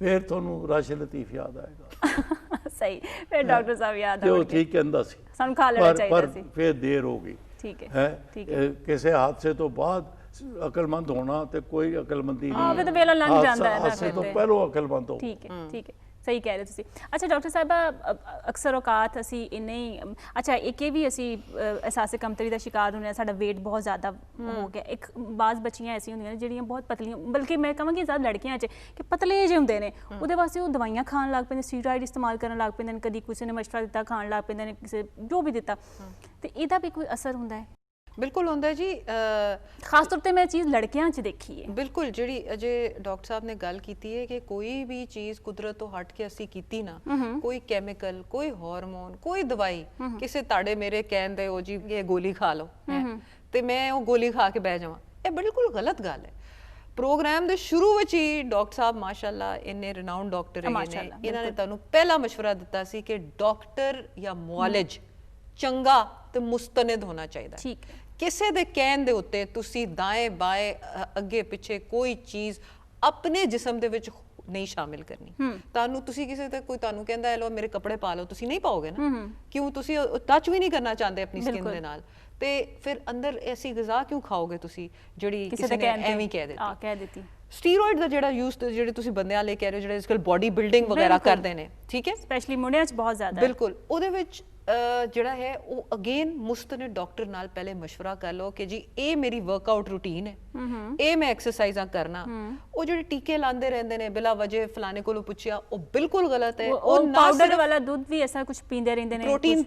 फिर थोनू राशि लतीफ याद आएगा। सही, फिर डॉक्टर साहब याद जो ठीक कहंदा सी, ਸਾਨੂੰ ਖਾ ਲੈਣਾ ਚਾਹੀਦਾ ਸੀ, फिर देर हो गई। ठीक है, ਹੈ ठीक है। ਕਿਸੇ ਹਾਦਸੇ ਤੋਂ ਬਾਅਦ ਅਕਲਮੰਦ ਹੋਣਾ ਤੇ ਕੋਈ ਅਕਲਮੰਦੀ ਹਾਂ, ਨਹੀਂ ਫਿਰ ਤਾਂ ਵੇਲਾ ਲੰਘ ਜਾਂਦਾ ਹੈ ਨਾ ਹਾਦਸੇ ਫਿਰ ਤੋਂ ਤੇ। ਪਹਿਲਾਂ ਅਕਲਮੰਦ ਹੋ। ਠੀਕ ਹੈ, ਠੀਕ ਹੈ, ਸਹੀ ਕਹਿ ਰਹੇ ਤੁਸੀਂ। ਅੱਛਾ ਡਾਕਟਰ ਸਾਹਿਬਾ, ਅਕਸਰ ਔਕਾਤ ਅਸੀਂ ਇੰਨੇ ਹੀ ਅੱਛਾ ਇੱਕ ਇਹ ਵੀ ਅਸੀਂ ਅਹਿਸਾਸੇ ਕਮਤਰੀ ਦਾ ਸ਼ਿਕਾਰ ਹੁੰਦੇ ਹਾਂ, ਸਾਡਾ weight ਬਹੁਤ ਜ਼ਿਆਦਾ ਹੋ ਗਿਆ। ਇੱਕ ਬਾਜ਼ ਬੱਚੀਆਂ ਐਸੀਆਂ ਹੁੰਦੀਆਂ ਨੇ ਜਿਹੜੀਆਂ ਬਹੁਤ ਪਤਲੀਆਂ, ਬਲਕਿ ਮੈਂ ਕਹਾਂਗੀ ਜ਼ਿਆਦਾ ਲੜਕੀਆਂ 'ਚ ਕਿ ਪਤਲੇ ਜਿਹੇ ਹੁੰਦੇ ਨੇ, ਉਹਦੇ ਵਾਸਤੇ ਉਹ ਦਵਾਈਆਂ ਖਾਣ ਲੱਗ ਪੈਂਦੇ, ਸਟੀਰੋਇਡ ਇਸਤੇਮਾਲ ਕਰਨ ਲੱਗ ਪੈਂਦੇ ਨੇ, ਕਦੀ ਕਿਸੇ ਨੇ ਮਸ਼ਵਰਾ ਦਿੱਤਾ ਖਾਣ ਲੱਗ ਪੈਂਦੇ ਨੇ, ਕਿਸੇ ਜੋ ਵੀ ਦਿੱਤਾ, ਤੇ ਇਹਦਾ ਵੀ ਕੋਈ ਅਸਰ ਹੁੰਦਾ ਹੈ? ਬਿਲਕੁਲ ਹੁੰਦਾ ਜੀ। ਖਾਸ ਤੌਰ ਤੇ ਮੈਂ ਚੀਜ਼ ਲੜਕਿਆਂ 'ਚ ਦੇਖੀ ਹੈ। ਬਿਲਕੁਲ, ਜਿਹੜੀ ਅਜੇ ਡਾਕਟਰ ਸਾਹਿਬ ਨੇ ਗੱਲ ਕੀਤੀ ਹੈ ਕਿ ਕੋਈ ਵੀ ਚੀਜ਼ ਕੁਦਰਤ ਤੋਂ ਹਟ ਕੇ ਅਸੀਂ ਕੀਤੀ ਨਾ, ਕੋਈ ਕੈਮੀਕਲ, ਕੋਈ ਹਾਰਮੋਨ, ਕੋਈ ਦਵਾਈ, ਕਿਸੇ ਤੁਹਾਡੇ ਮੇਰੇ ਕਹਿਣ ਦੇ ਉਹ ਜੀ ਇਹ ਗੋਲੀ ਖਾ ਲਓ ਤੇ ਮੈਂ ਉਹ ਗੋਲੀ ਖਾ ਕੇ ਬਹਿ ਜਾਵਾਂ, ਇਹ ਬਿਲਕੁਲ ਗਲਤ ਗੱਲ ਹੈ। ਪ੍ਰੋਗਰਾਮ ਦੇ ਸ਼ੁਰੂ ਵਿੱਚ ਹੀ ਡਾਕਟਰ ਸਾਹਿਬ ਮਾਸ਼ਾਅੱਲਾ ਇੰਨੇ ਰਿਨਾਊਂਡ ਡਾਕਟਰ ਹੈਗੇ ਨੇ, ਇਹਨਾਂ ਨੇ ਤੁਹਾਨੂੰ ਪਹਿਲਾ ਮਸ਼ਵਰਾ ਦਿੱਤਾ ਸੀ ਕਿ ਡਾਕਟਰ ਜਾਂ ਮੁਆਲਿਜ ਚੰਗਾ ਤੇ ਮੁਸਤਨਦ ਹੋਣਾ ਚਾਹੀਦਾ। ਠੀਕ ਹੈ। ਕਿਸੇ ਦੇ ਕਹਿਣ ਦੇ ਉੱਤੇ ਤੁਸੀਂ ਦਾएं ਬਾएं ਅੱਗੇ ਪਿੱਛੇ ਕੋਈ ਚੀਜ਼ ਆਪਣੇ ਜਿਸਮ ਦੇ ਵਿੱਚ ਨਹੀਂ ਸ਼ਾਮਿਲ ਕਰਨੀ। ਤੁਹਾਨੂੰ ਤੁਸੀਂ ਕਿਸੇ ਤੇ ਕੋਈ ਤੁਹਾਨੂੰ ਕਹਿੰਦਾ ਹੈ ਲੋ ਮੇਰੇ ਕੱਪੜੇ ਪਾ ਲਓ, ਤੁਸੀਂ ਨਹੀਂ ਪਾਓਗੇ ਨਾ, ਕਿਉਂ? ਤੁਸੀਂ ਟੱਚ ਵੀ ਨਹੀਂ ਕਰਨਾ ਚਾਹੁੰਦੇ ਆਪਣੀ ਸਕਿਨ ਦੇ ਨਾਲ, ਤੇ ਫਿਰ ਅੰਦਰ ਐਸੀ ਗਿਜ਼ਾ ਕਿਉਂ ਖਾਓਗੇ ਤੁਸੀਂ ਜਿਹੜੀ ਕਿਸੇ ਨੇ ਐਵੇਂ ਕਹਿ ਦਿੱਤੀ। ਸਟੀਰੋਇਡ ਦਾ ਜਿਹੜਾ ਯੂਜ਼ ਜਿਹੜੇ ਤੁਸੀਂ ਬੰਦਿਆਂ ਲਈ ਕਹਿ ਰਹੇ ਹੋ, ਜਿਹੜੇ ਅੱਜਕੱਲ ਬਾਡੀ ਬਿਲਡਿੰਗ ਵਗੈਰਾ ਕਰਦੇ ਨੇ, ਠੀਕ ਹੈ, ਸਪੈਸ਼ਲੀ ਮੁੰਡਿਆਂ 'ਚ ਬਹੁਤ ਜ਼ਿਆਦਾ। ਬਿਲਕੁਲ, ਉਹਦੇ ਵਿੱਚ ਜਿਹੜਾ ਹੈ ਉਹ ਅਗੇਨ ਮੁਸਤਨਦ ਡਾਕਟਰ ਨਾਲ ਪਹਿਲੇ ਮਸ਼ਵਰਾ ਕਰ ਲਓ ਕਿ ਜੀ ਇਹ ਮੇਰੀ ਵਰਕਆਊਟ ਰੂਟੀਨ ਹੈ, ਇਹ ਮੈਂ ਐਕਸਰਸਾਈਜ਼ਾਂ ਕਰਨਾ। ਉਹ ਜਿਹੜੇ ਟੀਕੇ ਲਾਉਂਦੇ ਰਹਿੰਦੇ ਨੇ ਬਿਲਾ ਵਜ੍ਹਾ, ਫਲਾਣੇ ਕੋਲੋਂ ਪੁੱਛਿਆ, ਉਹ ਬਿਲਕੁਲ ਗਲਤ ਹੈ। ਉਹ ਪਾਊਡਰ ਵਾਲਾ ਦੁੱਧ ਵੀ ਐਸਾ ਕੁਝ ਪੀਂਦੇ ਰਹਿੰਦੇ ਨੇ, ਪ੍ਰੋਟੀਨ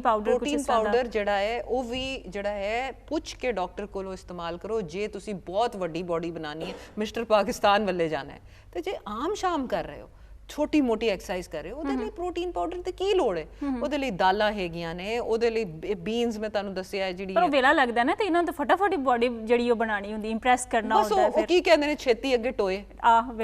ਪਾਊਡਰ ਜਿਹੜਾ ਹੈ ਉਹ ਵੀ ਜਿਹੜਾ ਹੈ ਪੁੱਛ ਕੇ ਡਾਕਟਰ ਕੋਲੋਂ ਇਸਤੇਮਾਲ ਕਰੋ ਜੇ ਤੁਸੀਂ ਬਹੁਤ ਵੱਡੀ ਬਾਡੀ ਬਣਾਉਣੀ ਹੈ, ਮਿਸਟਰ ਪਾਕਿਸਤਾਨ ਵੱਲੇ ਜਾਣਾ ਹੈ। ਤੇ ਜੇ ਆਮ ਸ਼ਾਮ ਕਰ ਰਹੇ ਹੋ, ਛੋਟੀ ਮੋਟੀ ਐਕਸਰਸਾਈਜ਼ ਕਰ ਰਹੇ ਹੋ, ਉਹਦੇ ਲਈ ਪ੍ਰੋਟੀਨ ਪਾਊਡਰ ਤੇ ਕੀ ਲੋੜ ਹੈ? ਉਹਦੇ ਲਈ ਦਾਲਾਂ ਹੈਗੀਆਂ ਨੇ, ਉਹਦੇ ਲਈ ਬੀਨਸ ਮੈਂ ਤੁਹਾਨੂੰ ਦੱਸਿਆ ਹੈ ਜਿਹੜੀ। ਪਰ ਉਹ ਵੇਲਾ ਲੱਗਦਾ ਨਾ, ਤੇ ਇਹਨਾਂ ਨੂੰ ਤਾਂ ਫਟਾਫਟ ਬਾਡੀ ਜਿਹੜੀ ਉਹ ਬਣਾਉਣੀ ਹੁੰਦੀ, ਇੰਪ੍ਰੈਸ ਕਰਨਾ ਹੁੰਦਾ ਹੈ। ਫਿਰ ਉਹ ਕੀ ਕਹਿੰਦੇ ਨੇ, ਛੇਤੀ ਅੱਗੇ ਟੋਏ,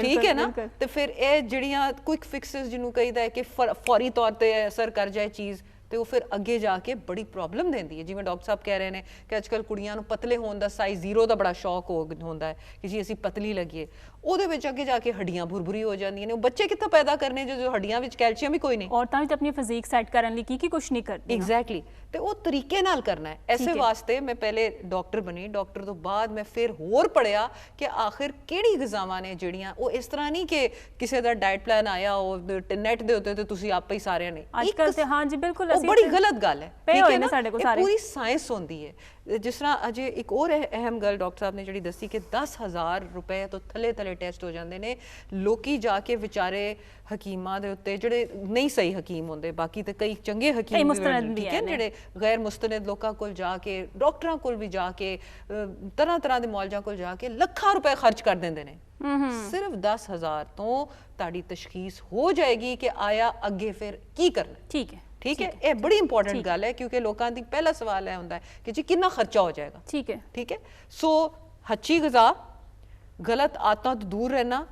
ਠੀਕ ਹੈ ਨਾ? ਤੇ ਫਿਰ ਇਹ ਜਿਹੜੀਆਂ ਕੁਇਕ ਫਿਕਸਸ ਜਿਹਨੂੰ ਕਹੀਦਾ ਹੈ ਕਿ ਫੌਰੀ ਤੌਰ ਤੇ ਅਸਰ ਕਰ ਜਾਏ ਚੀਜ਼, ਤੇ ਉਹ ਫਿਰ ਅੱਗੇ ਜਾ ਕੇ ਬੜੀ ਪ੍ਰੋਬਲਮ ਦਿੰਦੀ ਹੈ। ਜਿਵੇਂ ਡਾਕਟਰ ਸਾਹਿਬ ਕਹਿ ਰਹੇ ਨੇ ਕਿ ਅੱਜਕੱਲ ਕੁੜੀਆਂ ਨੂੰ ਪਤਲੇ ਹੋਣ ਦਾ ਸਾਈਜ਼ 0 ਦਾ ਬੜਾ ਸ਼ੌਕ ਹੁੰਦਾ ਹੈ ਕਿ ਜੀ ਅਸੀਂ ਪਤਲੀ ਲੱਗੀਏ, ਉਹਦੇ ਵਿੱਚ ਅੱਗੇ ਜਾ ਕੇ ਹੱਡੀਆਂ ਭੁਰਭੁਰੀ ਹੋ ਜਾਂਦੀਆਂ ਨੇ। ਉਹ ਬੱਚੇ ਕਿੱਥੋਂ ਪੈਦਾ ਕਰਨੇ ਜੋ ਹੱਡੀਆਂ ਵਿੱਚ ਕੈਲਸ਼ੀਅਮ ਹੀ ਕੋਈ ਨਹੀਂ। ਔਰਤਾਂ ਵੀ ਤਾਂ ਆਪਣੀ ਫਿਜ਼ੀਕ ਸੈੱਟ ਕਰਨ ਲਈ ਕੀ ਕੁਝ ਨਹੀਂ ਕਰਦੀਆਂ। ਐਗਜ਼ੈਕਟਲੀ, ਤੇ ਉਹ ਤਰੀਕੇ ਨਾਲ ਕਰਨਾ ਹੈ। ਐਸੇ ਵਾਸਤੇ ਮੈਂ ਪਹਿਲੇ ਡਾਕਟਰ ਬਣੀ, ਡਾਕਟਰ ਤੋਂ ਬਾਅਦ ਮੈਂ ਫਿਰ ਹੋਰ ਪੜਿਆ ਕਿ ਆਖਿਰ ਕਿਹੜੀ ਗਿਜ਼ਾਵਾਂ ਨੇ ਜਿਹੜੀਆਂ, ਉਹ ਇਸ ਤਰ੍ਹਾਂ ਨਹੀਂ ਕਿ ਕਿਸੇ ਦਾ ਡਾਈਟ ਪਲਾਨ ਆਇਆ ਉਹ ਨੈਟ ਦੇ ਉੱਤੇ ਤੇ ਤੁਸੀਂ ਆਪੇ ਹੀ ਸਾਰਿਆਂ ਨੇ। ਅੱਜਕੱਲ ਤੇ ਹਾਂ ਜੀ ਬਿਲਕੁਲ, ਉਹ ਬੜੀ ਗਲਤ ਗੱਲ ਹੈ, ਠੀਕ ਹੈ ਨਾ? ਸਾਡੇ ਕੋਲ ਸਾਰੇ ਪੂਰੀ ਸਾਇੰਸ ਹੁੰਦੀ ਹੈ। ਜਿਸ ਤਰ੍ਹਾਂ ਅਜੇ ਇੱਕ ਹੋਰ ਅਹਿਮ ਗੱਲ ਡਾਕਟਰ ਸਾਹਿਬ ਨੇ ਜਿਹੜੀ ਦੱਸੀ ਕਿ 10,000 ਰੁਪਏ ਤੋਂ ਥੱਲੇ ਟੈਸਟ ਹੋ ਜਾਂਦੇ ਨੇ। ਲੋਕੀ ਜਾ ਕੇ ਵਿਚਾਰੇ ਹਕੀਮਾਂ ਦੇ ਉੱਤੇ, ਜਿਹੜੇ ਨਹੀਂ ਸਹੀ ਹਕੀਮ ਹੁੰਦੇ, ਬਾਕੀ ਤੇ ਕਈ ਚੰਗੇ ਹਕੀਮ ਵੀ, ਠੀਕ ਹੈ, ਜਿਹੜੇ ਗੈਰ ਮੁਸਤਨਦ ਲੋਕਾਂ ਕੋਲ ਜਾ ਕੇ, ਡਾਕਟਰਾਂ ਕੋਲ ਵੀ ਜਾ ਕੇ, ਤਰ੍ਹਾਂ ਦੇ ਮੌਲਜਾਂ ਕੋਲ ਜਾ ਕੇ ਲੱਖਾਂ ਰੁਪਏ ਖਰਚ ਕਰ ਦਿੰਦੇ ਨੇ। ਸਿਰਫ 10,000 ਤੋਂ ਤੁਹਾਡੀ ਤਸ਼ਖੀਸ ਹੋ ਜਾਏਗੀ ਕਿ ਆਇਆ ਅੱਗੇ ਫਿਰ ਕੀ ਕਰਨਾ। ਠੀਕ ਹੈ, ਠੀਕ ਹੈ, ਇਹ ਬੜੀ ਇੰਪੋਰਟੈਂਟ ਗੱਲ ਹੈ ਕਿਉਂਕਿ ਲੋਕਾਂ ਦੀ ਪਹਿਲਾ ਸਵਾਲ ਇਹ ਹੁੰਦਾ ਹੈ ਕਿ ਜੀ ਕਿੰਨਾ ਖਰਚਾ ਹੋ ਜਾਏਗਾ। ਠੀਕ ਹੈ, ਠੀਕ ਹੈ। ਸੋ ਅੱਛੀ ਗ਼ਿਜ਼ਾ, ਗਲਤ ਆਦਤਾਂ ਤੋਂ ਦੂਰ ਰਹਿਣਾ,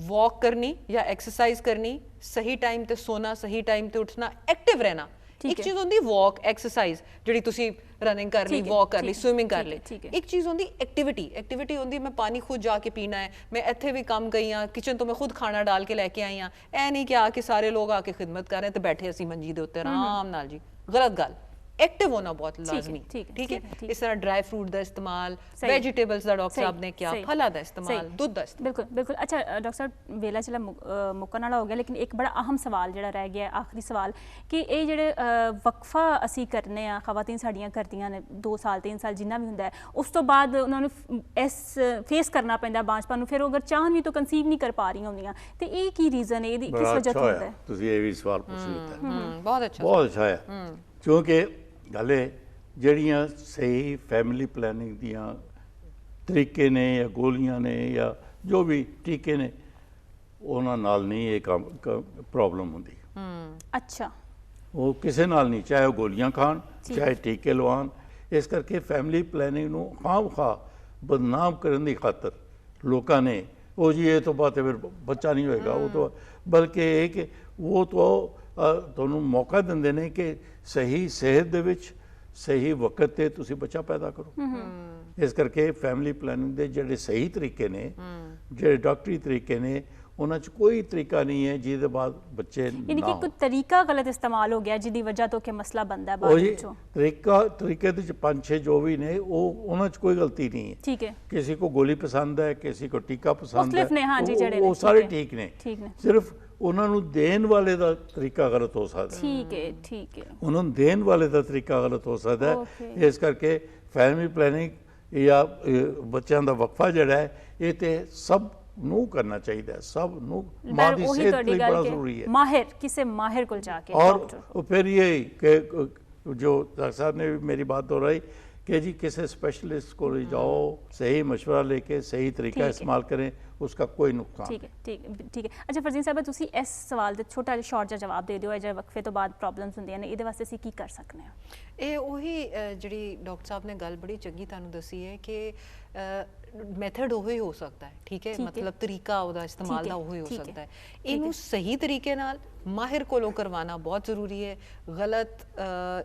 ਵਾਕ ਕਰਨੀ ਜਾਂ ਐਕਸਰਸਾਈਜ਼ ਕਰਨੀ, ਸਹੀ ਟਾਈਮ ਤੇ ਸੋਣਾ, ਸਹੀ ਟਾਈਮ ਤੇ ਉੱਠਣਾ, ਐਕਟਿਵ ਰਹਿਣਾ। ਇੱਕ ਚੀਜ਼ ਹੁੰਦੀ ਵਾਕ, ਐਕਸਰਸਾਈਜ਼, ਜਿਹੜੀ ਤੁਸੀਂ ਰਨਿੰਗ ਕਰ ਲਈ, ਵਾਕ ਕਰ ਲਈ, ਸਵਿਮਿੰਗ ਕਰ ਲਈ। ਇੱਕ ਚੀਜ਼ ਹੁੰਦੀ ਐਕਟੀਵਿਟੀ ਹੁੰਦੀ ਮੈਂ ਪਾਣੀ ਖੁਦ ਜਾ ਕੇ ਪੀਣਾ ਹੈ, ਮੈਂ ਇੱਥੇ ਵੀ ਕੰਮ ਗਈ ਹਾਂ, ਕਿਚਨ ਤੋਂ ਮੈਂ ਖੁਦ ਖਾਣਾ ਡਾਲ ਕੇ ਲੈ ਕੇ ਆਈ ਹਾਂ। ਇਹ ਨਹੀਂ ਕਿ ਆ ਕੇ ਸਾਰੇ ਲੋਕ ਆ ਕੇ ਖਿਦਮਤ ਕਰ ਰਹੇ ਤੇ ਬੈਠੇ ਅਸੀਂ ਮੰਜੀ ਦੇ ਉੱਤੇ ਆਰਾਮ ਨਾਲ ਜੀ, ਗਲਤ ਗੱਲ। एक्टिव होना बहुत लाजमी, ठीक है। इस तरह ड्राई फ्रूट का इस्तेमाल, वेजिटेबल्स का डॉक्टर साहब ने क्या, फलों का इस्तेमाल, दूध का इस्तेमाल। बिल्कुल बिल्कुल। अच्छा डॉक्टर साहब वेला चला मुक्कन वाला हो गया, लेकिन एक बड़ा अहम सवाल जिहड़ा रह गया, आखिरी सवाल कि ये जिहड़े वक्फा असी करने आ, खवातीन साड़ियां करदियां ने 2 साल 3 साल जिन्ना भी हुंदा है, उस तो बाद उन्होंने इस फेस करना पैंदा बांझपन नूं, फिर अगर चाहन भी तो कंसीव नहीं कर पा रही होंदियां, ते ये की रीजन है, किस वजह तो होता है? तुसीं ये भी सवाल पूछ लिया, बहुत अच्छा है। क्योंकि गल ਜਿਹੜੀਆਂ ਸਹੀ ਫੈਮਿਲੀ ਪਲੈਨਿੰਗ ਦੀਆਂ ਤਰੀਕੇ ਨੇ ਜਾਂ ਗੋਲੀਆਂ ਨੇ ਜਾਂ ਜੋ ਵੀ ਟੀਕੇ ਨੇ, ਉਹਨਾਂ ਨਾਲ ਨਹੀਂ ਇਹ ਕੰਮ ਪ੍ਰੋਬਲਮ ਹੁੰਦੀ। ਅੱਛਾ, ਉਹ ਕਿਸੇ ਨਾਲ ਨਹੀਂ, ਚਾਹੇ ਉਹ ਗੋਲੀਆਂ ਖਾਣ ਚਾਹੇ ਟੀਕੇ ਲਵਾਉਣ। ਇਸ ਕਰਕੇ ਫੈਮਿਲੀ ਪਲੈਨਿੰਗ ਨੂੰ ਖਾਮ-ਖਾ ਬਦਨਾਮ ਕਰਨ ਦੀ ਖਾਤਰ ਲੋਕਾਂ ਨੇ ਉਹ ਜੀ ਇਹ ਤੋਂ ਬਾਅਦ ਫਿਰ ਬੱਚਾ ਨਹੀਂ ਹੋਏਗਾ, ਉਹ ਤੋਂ ਬਲਕਿ ਇਹ ਕਿ ਉਹ ਤੋਂ ਤੁਹਾਨੂੰ ਮੌਕਾ ਦਿੰਦੇ ਨੇ ਕਿ ਸਹੀ ਸਿਹਤ ਦੇ ਵਿੱਚ ਸਹੀ ਵਕਤ ਤੇ ਤੁਸੀਂ ਬੱਚਾ ਪੈਦਾ ਕਰੋ। ਇਸ ਕਰਕੇ ਫੈਮਿਲੀ ਪਲੈਨਿੰਗ ਦੇ ਜਿਹੜੇ ਸਹੀ ਤਰੀਕੇ ਨੇ, ਜਿਹੜੇ ਡਾਕਟਰੀ ਤਰੀਕੇ ਨੇ, ਉਹਨਾਂ 'ਚ ਕੋਈ ਤਰੀਕਾ ਨਹੀਂ ਹੈ ਜਿਹਦੇ ਬਾਅਦ ਬੱਚੇ यानी ਨਾ कि ਹੋਣ। कोई तरीका गलत इस्तेमाल हो गया जिहदी वजह तो कि मसला बनता है ਉਹ बाद ਜੀ विचों। ਤਰੀਕੇ ਦੇ 'ਚ 5-6 ਜੋ ਵੀ ਨੇ ਉਹਨਾਂ 'ਚ ਕੋਈ ਗਲਤੀ ਨਹੀਂ ਹੈ। ठीक है ਕਿਸੇ ਕੋ ਗੋਲੀ ਪਸੰਦ ਹੈ, ਕਿਸੇ ਕੋ ਟੀਕਾ ਪਸੰਦ ਹੈ, ਮੁਖਤਲਿਫ ਨੇ, ਹਾਂ ਜੀ, ਜਿਹੜੇ ਨੇ, ਉਹ ਸਾਰੇ ਠੀਕ ਠੀਕ ਨੇ। ठीक ने ਸਿਰਫ ਉਹਨਾਂ ਨੂੰ ਦੇਣ ਵਾਲੇ ਦਾ ਤਰੀਕਾ ਗਲਤ ਹੋ ਸਕਦਾ ਹੈ। ठीक है ਉਹਨਾਂ ਨੂੰ ਦੇਣ ਵਾਲੇ ਦਾ ਤਰੀਕਾ ਗਲਤ ਹੋ ਸਕਦਾ Okay. ਹੈ। ਇਸ ਕਰਕੇ ਫੈਮਿਲੀ ਪਲੈਨਿੰਗ ਜਾਂ ਬੱਚਿਆਂ ਦਾ ਵਕਫਾ ਜਿਹੜਾ ਹੈ ਇਹ ਤੇ ਸਭ ਨੂੰ ਕਰਨਾ ਚਾਹੀਦਾ ਹੈ, ਸਭ ਨੂੰ ਮਾਂ पर ਦੀ वही ਸਿਹਤ ਤੁਹਾਡੀ ਲਈ ਗੱਲ ਬੜਾ कि ਜ਼ਰੂਰੀ ਹੈ। माहिर किसे माहिर को जाके और डॉक्टर फिर ये कि जो डॉक्टर साहब ने भी मेरी बात दोहराई कि जी किसी स्पेशलिस्ट को ले जाओ, सही मशवरा लेके सही तरीका ठीक है। इस्तेमाल करें, उसका कोई नुकसान ठीक है ठीक है। अच्छा फरजीन साहब ਤੁਸੀਂ ਇਸ ਸਵਾਲ ਦੇ ਛੋਟਾ ਜਿਹਾ ਸ਼ਾਰਟ ਜਿਹਾ ਜਵਾਬ ਦੇ ਦਿਓ ਇਹ ਜਿਹੜੇ ਵਕਫੇ ਤੋਂ ਬਾਅਦ ਪ੍ਰੋਬਲਮਸ ਹੁੰਦੀਆਂ ਨੇ ਇਹਦੇ ਵਾਸਤੇ ਅਸੀਂ ਕੀ ਕਰ ਸਕਦੇ ਹਾਂ। ਇਹ ਉਹੀ ਜਿਹੜੀ ਡਾਕਟਰ ਸਾਹਿਬ ਨੇ ਗੱਲ ਬੜੀ ਚੰਗੀ ਤੁਹਾਨੂੰ ਦੱਸੀ ਹੈ ਕਿ ਮੈਥਡ ਉਹੀ ਹੋ ਸਕਦਾ ਹੈ, ਠੀਕ ਹੈ, ਠੀਕ ਹੈ। ਮਤਲਬ ਤਰੀਕਾ ਉਹਦਾ ਇਸਤੇਮਾਲ ਠੀਕ ਦਾ ਹੈ, ਉਹੀ ਹੋ ਠੀਕ ਹੈ, ਸਕਦਾ ਹੈ। ਠੀਕ ਇਹਨੂੰ ਹੈ। ਸਹੀ ਤਰੀਕੇ ਨਾਲ ਮਾਹਿਰ ਕੋਲੋਂ ਕਰਵਾਉਣਾ ਬਹੁਤ ਜ਼ਰੂਰੀ ਹੈ। ਗਲਤ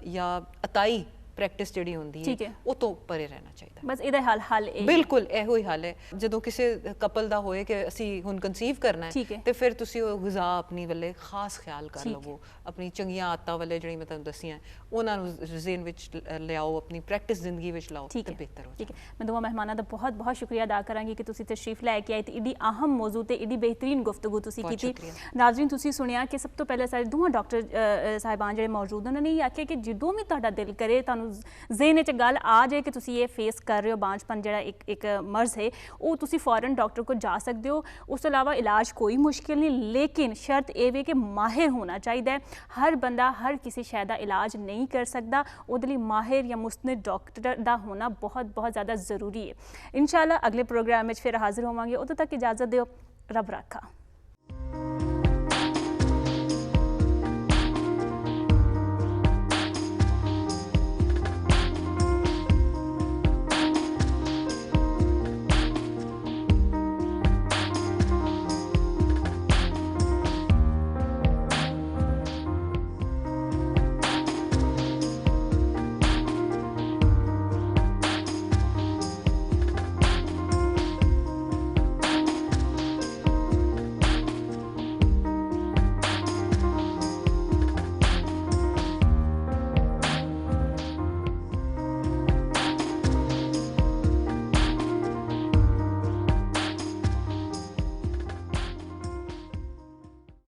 ਜਾਂ ਅਤਾਈ ਪ੍ਰੈਕਟਿਸ ਜਿਹੜੀ ਹੁੰਦੀ ਠੀਕ ਹੈ ਹੈ। ਉਹ ਤੋਂ ਪਰੇ ਰਹਿਣਾ ਚਾਹੀਦਾ ਹੈ। ਬਸ ਇਹਦਾ ਹੱਲ ਇਹ ਬਿਲਕੁਲ ਇਹੋ ਹੀ ਹੱਲ ਹੈ। ਜਦੋਂ ਕਿਸੇ ਕਪਲ ਦਾ ਹੋਏ ਕਿ ਅਸੀਂ ਹੁਣ ਕਨਸੀਵ ਕਰਨਾ ਠੀਕ ਹੈ ਹੈ। ਤੇ ਫਿਰ ਤੁਸੀਂ ਉਹ ਗਿਜ਼ਾ ਆਪਣੀ ਵੱਲੇ ਖਾਸ ਖਿਆਲ ਕਰ ਠੀਕ ਲਵੋ, ਆਪਣੀ ਚੰਗੀਆਂ ਆਦਤਾਂ ਵੱਲੇ ਜਿਹੜੀ ਮੈਂ ਤੁਹਾਨੂੰ ਦੱਸੀਆਂ ਉਹਨਾਂ ਨੂੰ ਜ਼ਿਹਨ ਵਿੱਚ ਲਿਆਓ, ਆਪਣੀ ਪ੍ਰੈਕਟਿਸ ਜ਼ਿੰਦਗੀ ਵਿੱਚ ਲਾਓ ਠੀਕ ਤੇ ਹੈ ਬਿਹਤਰ ਹੋ ਠੀਕ ਹੈ। ਮੈਂ ਦੋਵਾਂ ਮਹਿਮਾਨਾਂ ਦਾ ਬਹੁਤ ਬਹੁਤ ਸ਼ੁਕਰੀਆ ਅਦਾ ਕਰਾਂਗੀ ਕਿ ਤੁਸੀਂ ਤਸ਼ਰੀਫ ਲੈ ਕੇ ਆਏ ਤੇ ਏਡੀ ਅਹਿਮ ਮੌਜੂ ਤੇ ਏਡੀ ਬਿਹਤਰੀਨ ਗੁਫ਼ਤਗੂ ਤੁਸੀਂ ਬਹੁਤ ਕੀਤੀ। ਸ਼ੁਕਰੀਆ। ਨਾਜ਼ਰੀਨ ਤੁਸੀਂ ਸੁਣਿਆ ਕਿ ਸਭ ਤੋਂ ਪਹਿਲਾਂ ਸਾਰੇ ਦੋਵਾਂ ਡਾਕਟਰ ਸਾਹਿਬਾਨ ਜਿਹੜੇ ਮੌਜੂਦ ਉਹਨਾਂ ਨੇ ਇਹ ਆਖਿਆ ਕਿ ਜਦੋਂ ਵੀ ਤੁਹਾਡਾ ਦਿਲ ਕਰੇ ਤੁਹਾਨੂੰ ਜ਼ਿਹਨ 'ਚ ਗੱਲ ਆ ਜਾਏ ਕਿ ਤੁਸੀਂ ਇਹ ਫੇਸ ਕਰ ਰਹੇ ਹੋ ਬਾਂਝਪਨ ਜਿਹੜਾ ਇੱਕ ਮਰਜ਼ ਹੈ ਉਹ ਤੁਸੀਂ ਫੌਰਨ ਡਾਕਟਰ ਕੋਲ ਜਾ ਸਕਦੇ ਹੋ। ਉਸ ਤੋਂ ਇਲਾਵਾ ਇਲਾਜ ਕੋਈ ਮੁਸ਼ਕਿਲ ਨਹੀਂ ਲੇਕਿਨ ਸ਼ਰਤ ਇਹ ਵੇ ਕਿ ਮਾਹਿਰ ਹੋਣਾ ਚਾਹੀਦਾ ਹੈ। ਹਰ ਬੰਦਾ ਹਰ ਕਿਸੇ ਸ਼ੈ ਦਾ ਇਲਾਜ ਨਹੀਂ ਕਰ ਸਕਦਾ, ਉਹਦੇ ਲਈ ਮਾਹਿਰ ਜਾਂ ਮੁਸਤਨਦ ਡਾਕਟਰ ਦਾ ਹੋਣਾ ਬਹੁਤ ਬਹੁਤ ਜ਼ਿਆਦਾ ਜ਼ਰੂਰੀ ਹੈ। ਇਨਸ਼ਾਅੱਲਾ ਅਗਲੇ ਪ੍ਰੋਗਰਾਮ ਵਿੱਚ ਫਿਰ ਹਾਜ਼ਰ ਹੋਵਾਂਗੇ, ਉਦੋਂ ਤੱਕ ਇਜਾਜ਼ਤ ਦਿਓ। ਰੱਬ ਰਾਖਾ।